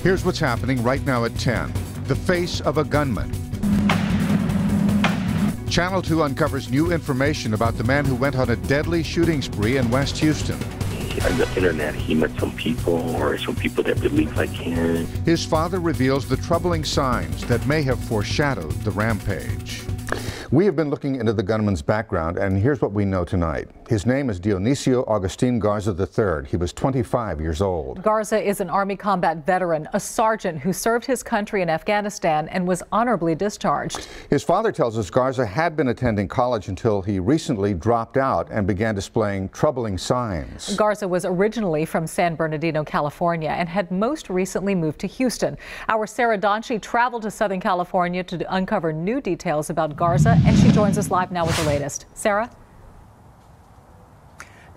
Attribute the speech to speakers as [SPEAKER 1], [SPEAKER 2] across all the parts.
[SPEAKER 1] Here's what's happening right now at 10. The face of a gunman. Channel 2 uncovers new information about the man who went on a deadly shooting spree in West Houston.
[SPEAKER 2] On the internet, he met some people that believe like him.
[SPEAKER 1] His father reveals the troubling signs that may have foreshadowed the rampage. We have been looking into the gunman's background, and here's what we know tonight. His name is Dionisio Agustin Garza III. He was 25 years old.
[SPEAKER 3] Garza is an Army combat veteran, a sergeant who served his country in Afghanistan and was honorably discharged.
[SPEAKER 1] His father tells us Garza had been attending college until he recently dropped out and began displaying troubling signs.
[SPEAKER 3] Garza was originally from San Bernardino, California, and had most recently moved to Houston. Our Sarah Donchi traveled to Southern California to uncover new details about Garza, and she joins us live now with the latest. Sarah?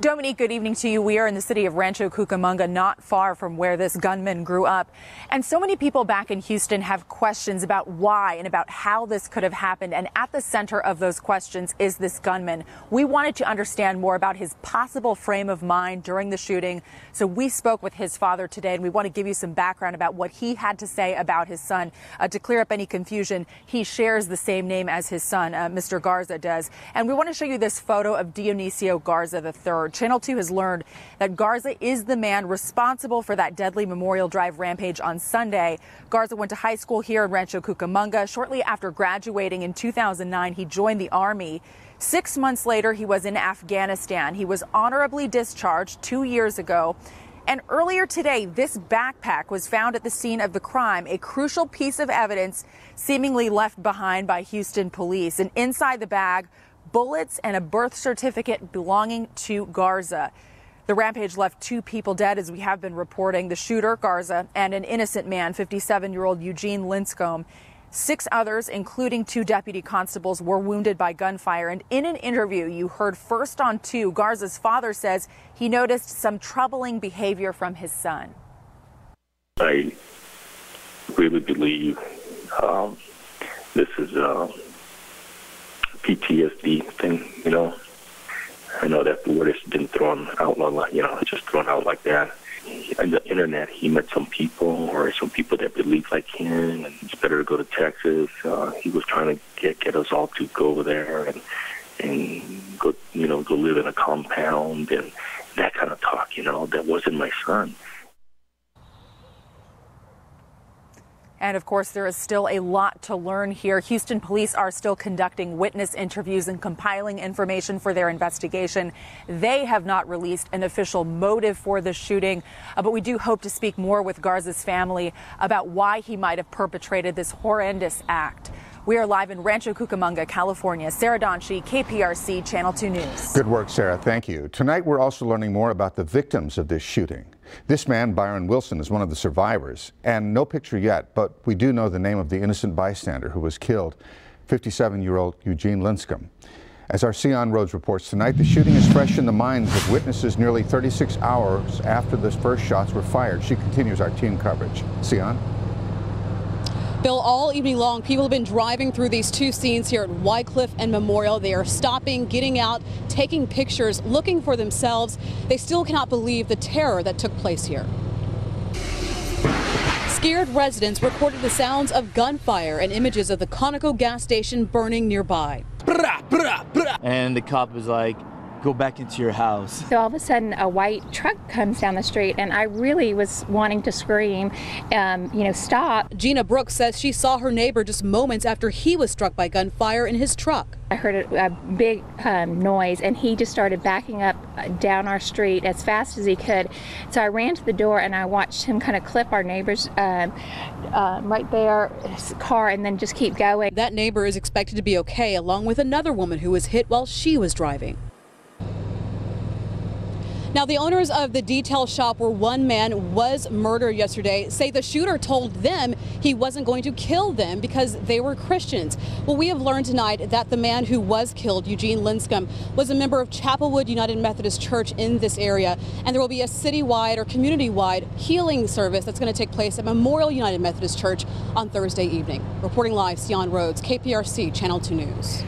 [SPEAKER 4] Dominique, good evening to you. We are in the city of Rancho Cucamonga, not far from where this gunman grew up. And so many people back in Houston have questions about why and about how this could have happened. And at the center of those questions is this gunman. We wanted to understand more about his possible frame of mind during the shooting. So we spoke with his father today, and we want to give you some background about what he had to say about his son. To clear up any confusion, he shares the same name as his son, Mr. Garza does. And we want to show you this photo of Dionisio Garza III. Channel 2 has learned that Garza is the man responsible for that deadly Memorial Drive rampage on Sunday. Garza went to high school here in Rancho Cucamonga. Shortly after graduating in 2009, he joined the Army. 6 months later, he was in Afghanistan. He was honorably discharged 2 years ago. And earlier today, this backpack was found at the scene of the crime, a crucial piece of evidence seemingly left behind by Houston police. And inside the bag, bullets and a birth certificate belonging to Garza. The rampage left 2 people dead, as we have been reporting, the shooter, Garza, and an innocent man, 57-year-old Eugene Linscomb. 6 others, including 2 deputy constables, were wounded by gunfire. And in an interview you heard first on 2, Garza's father says he noticed some troubling behavior from his son.
[SPEAKER 2] I really believe this is PTSD thing, you know. I know that the word has been thrown out, it's just thrown out like that. On the internet, he met some people that believe like him, and it's better to go to Texas. He was trying to get us all to go over there and go live in a compound and that kind of talk, that wasn't my son.
[SPEAKER 4] And of course, there is still a lot to learn here. Houston police are still conducting witness interviews and compiling information for their investigation. They have not released an official motive for the shooting, but we do hope to speak more with Garza's family about why he might have perpetrated this horrendous act. We are live in Rancho Cucamonga, California. Sarah Donchi, KPRC, Channel 2 News.
[SPEAKER 1] Good work, Sarah. Thank you. Tonight, we're also learning more about the victims of this shooting. This man, Byron Wilson, is one of the survivors, and no picture yet, but we do know the name of the innocent bystander who was killed, 57-year-old Eugene Linscomb. As our Sion Rhodes reports tonight, the shooting is fresh in the minds of witnesses nearly 36 hours after the first shots were fired. She continues our team coverage. Sion?
[SPEAKER 5] Bill, all evening long, people have been driving through these 2 scenes here at Wycliffe and Memorial. They are stopping, getting out, taking pictures, looking for themselves. They still cannot believe the terror that took place here. Scared residents recorded the sounds of gunfire and images of the Conoco gas station burning nearby.
[SPEAKER 6] And the cop was like, go back into your house.
[SPEAKER 7] So all of a sudden a white truck comes down the street, and I really was wanting to scream, stop.
[SPEAKER 5] Gina Brooks says she saw her neighbor just moments after he was struck by gunfire in his truck.
[SPEAKER 7] I heard a big noise, and he just started backing up down our street as fast as he could. So I ran to the door and I watched him kind of clip our neighbor's right there, his car, and then just keep going.
[SPEAKER 5] That neighbor is expected to be okay, along with another woman who was hit while she was driving. Now, the owners of the detail shop where one man was murdered yesterday say the shooter told them he wasn't going to kill them because they were Christians. Well, we have learned tonight that the man who was killed, Eugene Linscomb, was a member of Chapelwood United Methodist Church in this area, and there will be a citywide or community-wide healing service that's going to take place at Memorial United Methodist Church on Thursday evening. Reporting live, Sion Rhodes, KPRC, Channel 2 News.